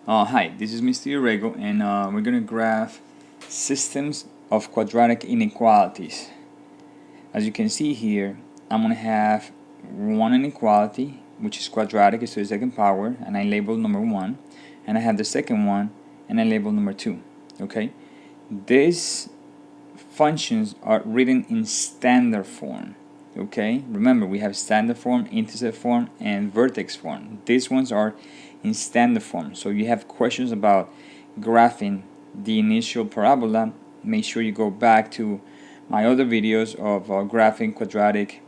Hi, this is Mr. Urrego, and we're going to graph systems of quadratic inequalities. As you can see here, I'm going to have one inequality, which is quadratic, it's to the second power, and I label number 1, and I have the second one, and I label number 2. Okay, these functions are written in standard form. Okay, remember we have standard form, intercept form, and vertex form. These ones are in standard form. So you have questions about graphing the initial parabola, make sure you go back to my other videos of graphing quadratic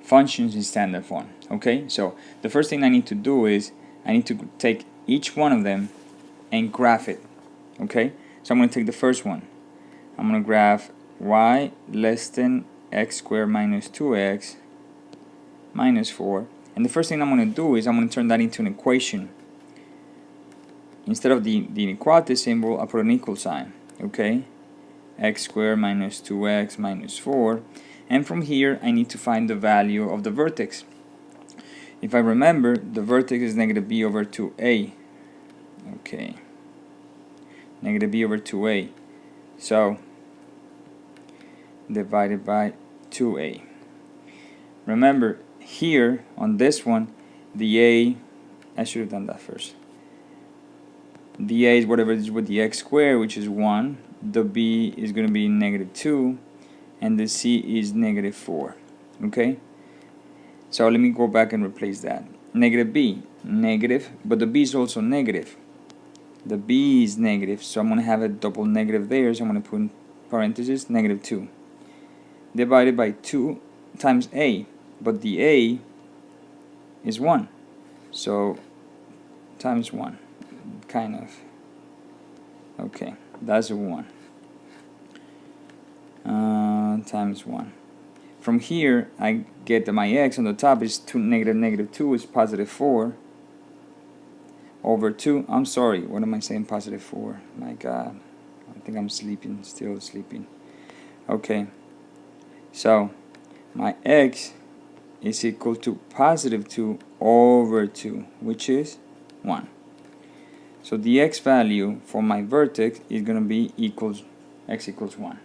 functions in standard form. Okay, so the first thing I need to do is I need to take each one of them and graph it. Okay, so I'm going to take the first one. I'm going to graph y less than x squared minus 2x minus 4. And the first thing I'm going to do is I'm going to turn that into an equation. Instead of the inequality symbol, I put an equal sign. Okay, x squared minus 2x minus 4. And from here, I need to find the value of the vertex. If I remember, the vertex is negative b over 2a. Okay, negative b over 2a. So, divided by 2a. Remember, here on this one, the a, I should have done that first. The a is whatever is with the x squared, which is 1. The b is going to be negative 2. And the c is negative 4. Okay? So let me go back and replace that. Negative b, negative, but the b is also negative. The b is negative, so I'm going to have a double negative there, so I'm going to put in parentheses, negative 2. Divided by 2 times a, but the a is 1. So times 1. Kind of. Okay, that's a 1. Times 1. From here, I get that my x on the top is 2 negative 2 is positive 4 over 2. I'm sorry, what am I saying? Positive 4. My God, I think I'm sleeping, still sleeping. Okay, so my x is equal to positive 2 over 2, which is 1. So the x value for my vertex is going to be x equals 1.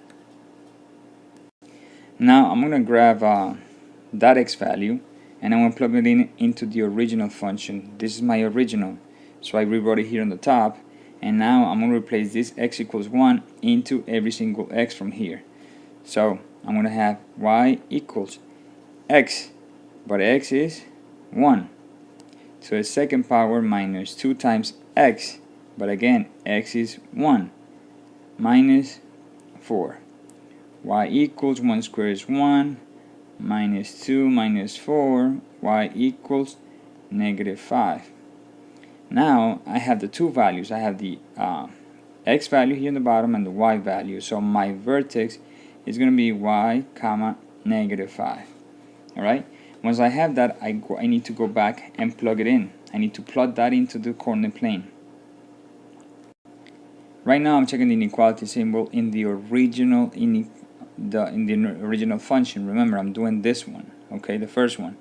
Now I'm going to grab that x value and I'm going to plug it into the original function. This is my original, so I rewrote it here on the top, and now I'm going to replace this x equals 1 into every single x from here. So I'm going to have y equals x, but x is 1 to the second power minus 2 times x, but again x is 1 minus 4. Y equals 1 squared is 1 minus 2 minus 4. Y equals negative 5. Now I have the two values. I have the x value here in the bottom and the y value. So my vertex is going to be y comma negative 5. Alright? Once I have that, I need to go back and plug it in. I need to plug that into the coordinate plane. Right now I'm checking the inequality symbol in the original original function. Remember, I'm doing this one, okay, the first one.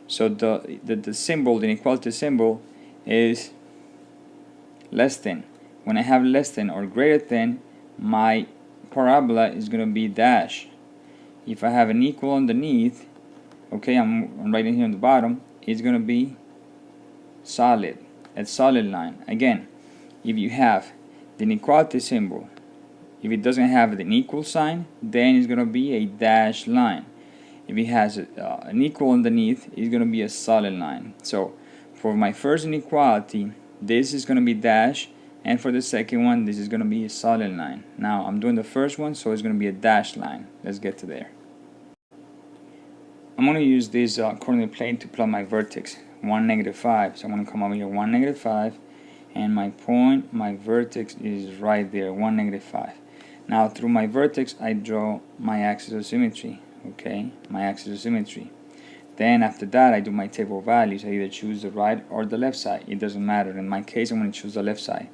So the symbol, the inequality symbol, is less than. When I have less than or greater than, my parabola is going to be dash. If I have an equal underneath, okay, I'm writing here on the bottom, it's going to be solid, a solid line. Again, if you have the inequality symbol, if it doesn't have an equal sign, then it's going to be a dashed line. If it has an equal underneath, it's going to be a solid line. So for my first inequality, this is going to be dash, and for the second one, this is going to be a solid line. Now I'm doing the first one, so it's going to be a dashed line. Let's get to there. I'm going to use this coordinate plane to plot my vertex, 1, negative 5. So I'm going to come over here, 1, negative 5, and my point, my vertex is right there, 1, negative 5. Now through my vertex, I draw my axis of symmetry, okay, my axis of symmetry. Then after that, I do my table of values. I either choose the right or the left side. It doesn't matter. In my case, I'm going to choose the left side.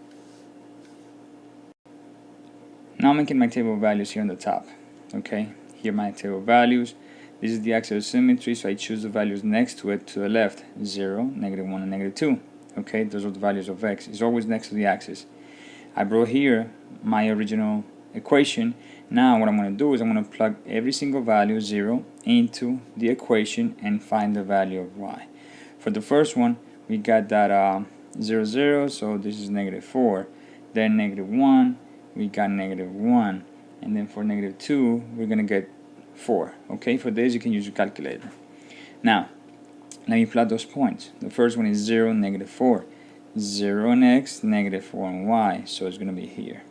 Now I'm making my table of values here on the top, okay. Here my table of values. This is the axis of symmetry, so I choose the values next to it to the left, 0, negative 1, and negative 2. Okay, those are the values of x. It's always next to the axis. I brought here my original equation. Now what I'm going to do is I'm going to plug every single value 0 into the equation and find the value of y. For the first one, we got that 0, 0, so this is -4. Then -1, we got -1. And then for -2, we're going to get 4. Okay, for this you can use your calculator. Now, let me plot those points. The first one is 0, -4. 0 on x, -4 on y, so it's going to be here.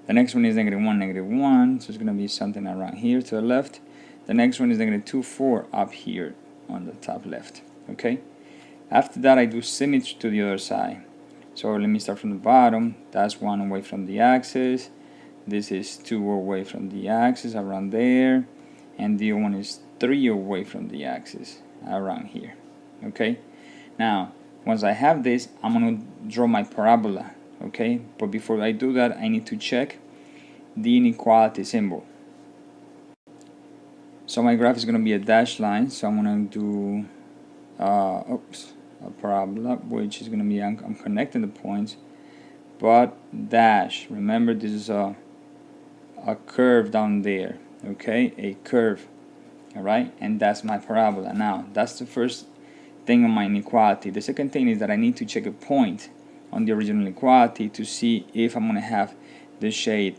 The next one is -1, -1, so it's going to be something around here to the left. The next one is -2, 4 up here on the top left. Okay. After that, I do symmetry to the other side. So let me start from the bottom. That's 1 away from the axis. This is 2 away from the axis around there, and the other one is 3 away from the axis around here. Okay. Now, once I have this, I'm going to draw my parabola. Okay, but before I do that, I need to check the inequality symbol. So my graph is going to be a dashed line, so I'm going to do a parabola, which is going to be, I'm connecting the points, but dash. Remember, this is a curve down there. Okay, a curve. Alright, and that's my parabola. Now, that's the first thing on my inequality. The second thing is that I need to check a point on the original inequality to see if I'm going to have the shade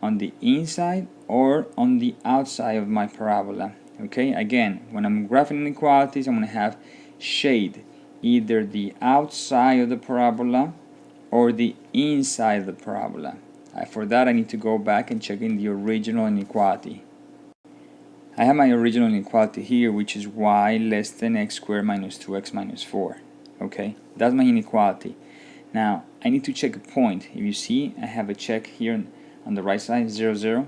on the inside or on the outside of my parabola. Okay, again, when I'm graphing inequalities, I'm going to have shade either the outside of the parabola or the inside of the parabola. For that, I need to go back and check in the original inequality. I have my original inequality here, which is y less than x squared minus 2x minus 4. Okay, that's my inequality. Now, I need to check a point. If you see, I have a check here on the right side, 0, 0.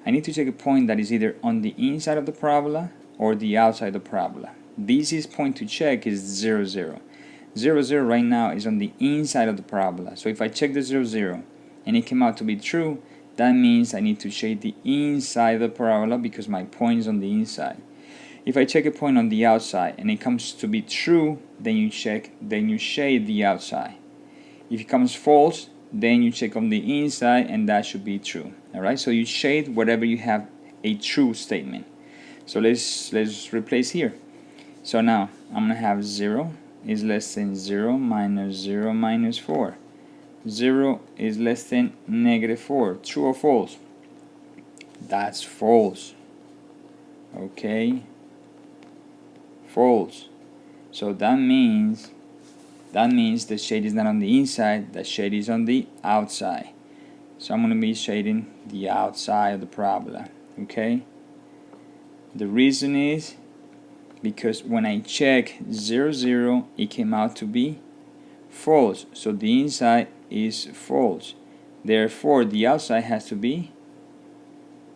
I need to check a point that is either on the inside of the parabola or the outside of the parabola. The easiest point to check is 0, 0. 0, 0 right now is on the inside of the parabola. So if I check the 0, 0 and it came out to be true, that means I need to shade the inside of the parabola because my point is on the inside. If I check a point on the outside and it comes to be true, then you shade the outside. If it comes false, then you check on the inside and that should be true. Alright, so you shade whatever you have a true statement. So let's replace here. So now I'm going to have 0 is less than 0 minus 4. 0 is less than -4. True or false? That's false. Okay. False. So that means the shade is not on the inside, the shade is on the outside. So I'm going to be shading the outside of the parabola. Okay. The reason is because when I check 0, 0, it came out to be false. So the inside is false. Therefore, the outside has to be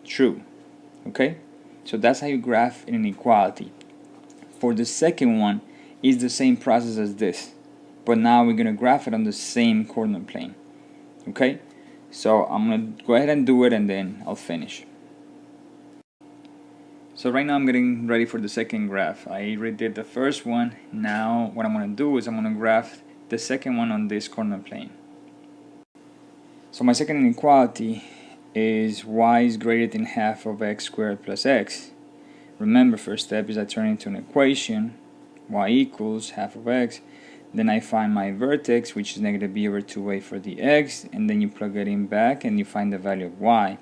true. Okay? So that's how you graph an inequality. For the second one, it's the same process as this. But now we're going to graph it on the same coordinate plane. Okay? So I'm going to go ahead and do it and then I'll finish. So right now I'm getting ready for the second graph. I redid the first one. Now what I'm going to do is I'm going to graph the second one on this coordinate plane. So my second inequality is y is greater than half of x squared plus x. Remember, first step is I turn it into an equation, y equals half of x. Then I find my vertex, which is negative b over 2a for the x, and then you plug it in back and you find the value of y.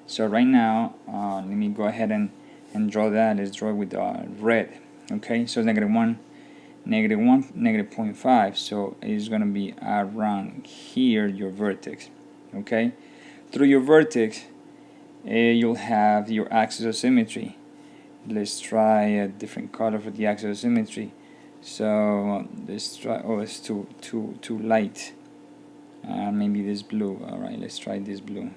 So right now, let me go ahead and draw that. Let's draw it with red. Okay, so -1, -1, -0.5. So it's going to be around here, your vertex. Okay, through your vertex, you'll have your axis of symmetry. Let's try a different color for the axis of symmetry. So let's try. Oh, it's too light. Maybe this blue. All right, let's try this blue.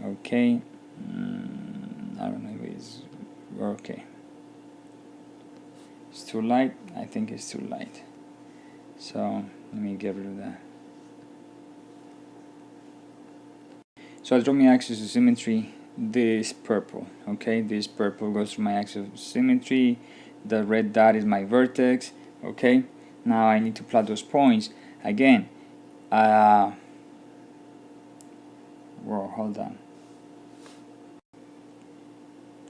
Okay. I don't know if it's okay. It's too light. I think it's too light. So let me get rid of that. So I draw my axis of symmetry. This purple. Okay, this purple goes through my axis of symmetry. The red dot is my vertex. Okay, Now I need to plot those points again. Whoa, hold on.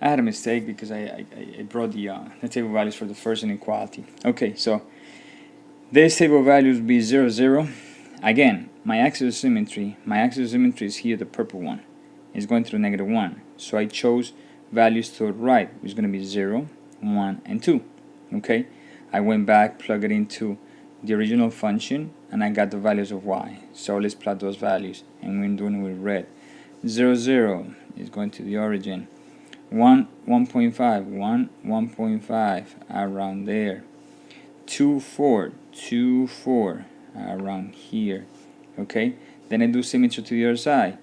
I had a mistake because I brought the table values for the first inequality. Okay, so this table values would be 0, 0. Again, my axis of symmetry is here, the purple one. It's going through -1. So I chose values to the right, which is going to be 0, 1, and 2. Okay, I went back, plug it into the original function, and I got the values of y. So let's plot those values, and we're doing it with red. 0, 0 is going to the origin. 1, 1.5, 1, 1.5, around there. 2, 4, 2, 4, around here. Okay, then I do symmetry to the other side.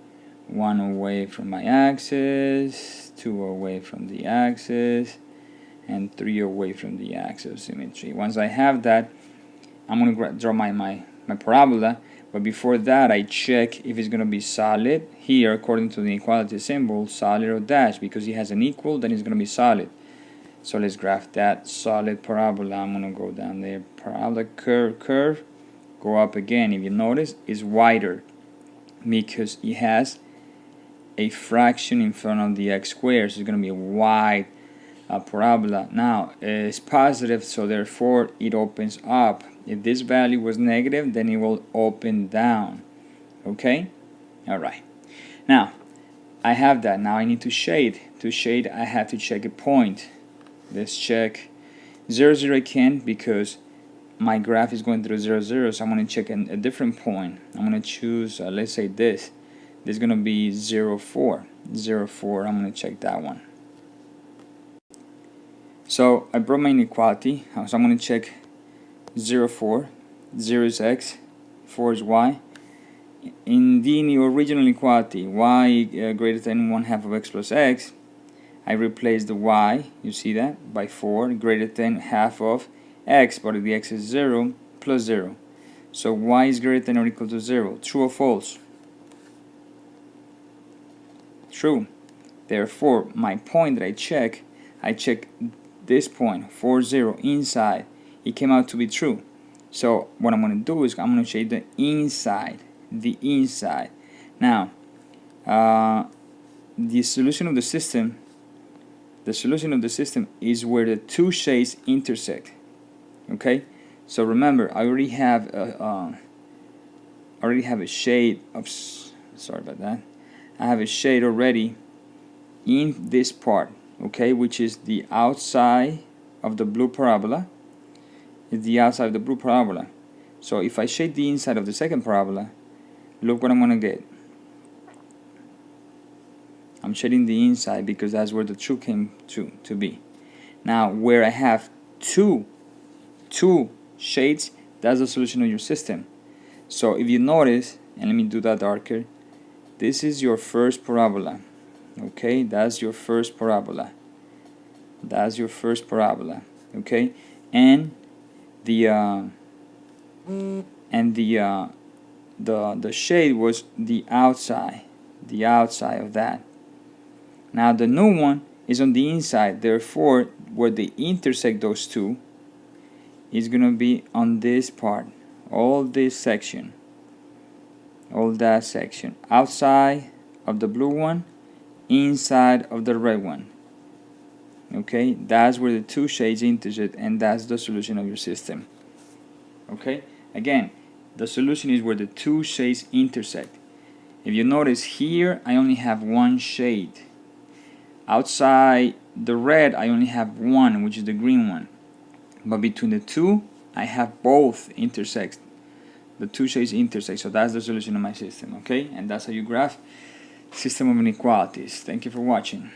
1 away from my axis, 2 away from the axis, and 3 away from the axis of symmetry. Once I have that, I'm going to draw my parabola, but before that I check if it's going to be solid. Here, according to the inequality symbol, solid or dash, because it has an equal, then it's going to be solid. So let's graph that solid parabola. I'm going to go down there, parabola, curve, go up again. If you notice, it's wider because it has a fraction in front of the x squared, so it's going to be a wide parabola. Now it's positive, so therefore it opens up. If this value was negative, then it will open down. Okay, all right. Now I have that. Now I need to shade. To shade, I have to check a point. Let's check 0, 0 again, because my graph is going through 0, 0, so I'm going to check a different point. I'm going to choose, let's say this. This is going to be 0, 4. 0, 4, I'm going to check that one. So I brought my inequality, so I'm going to check 0, 4. 0 is x, 4 is y. In the original inequality, y greater than 1/2 of x plus x, I replace the y, you see that, by 4 greater than half of x, but the x is 0 plus 0. So y is greater than or equal to 0. True or false? True. Therefore, my point that I check this point, 4, 0, inside. It came out to be true. So what I'm going to do is I'm going to shade the inside. The inside. Now, the solution of the system is where the two shades intersect. Okay, so remember, I already have a shade of, sorry about that, I have a shade already in this part, okay, which is the outside of the blue parabola. It's the outside of the blue parabola. So if I shade the inside of the second parabola, look what I'm going to get. I'm shading the inside because that's where the true came to be. Now, where I have two shades, that's the solution of your system. So if you notice, and let me do that darker, this is your first parabola. Okay, that's your first parabola. That's your first parabola. Okay, and the shade was the outside of that. Now the new one is on the inside, therefore where they intersect those two is going to be on this part, all this section, all that section, outside of the blue one, inside of the red one. Okay, that's where the two shades intersect, and that's the solution of your system. Okay, again, the solution is where the two shades intersect. If you notice here, I only have one shade. Outside the red, I only have one, which is the green one. But between the two, I have both intersect. The two shades intersect, so that's the solution of my system. Okay, and that's how you graph system of inequalities. Thank you for watching.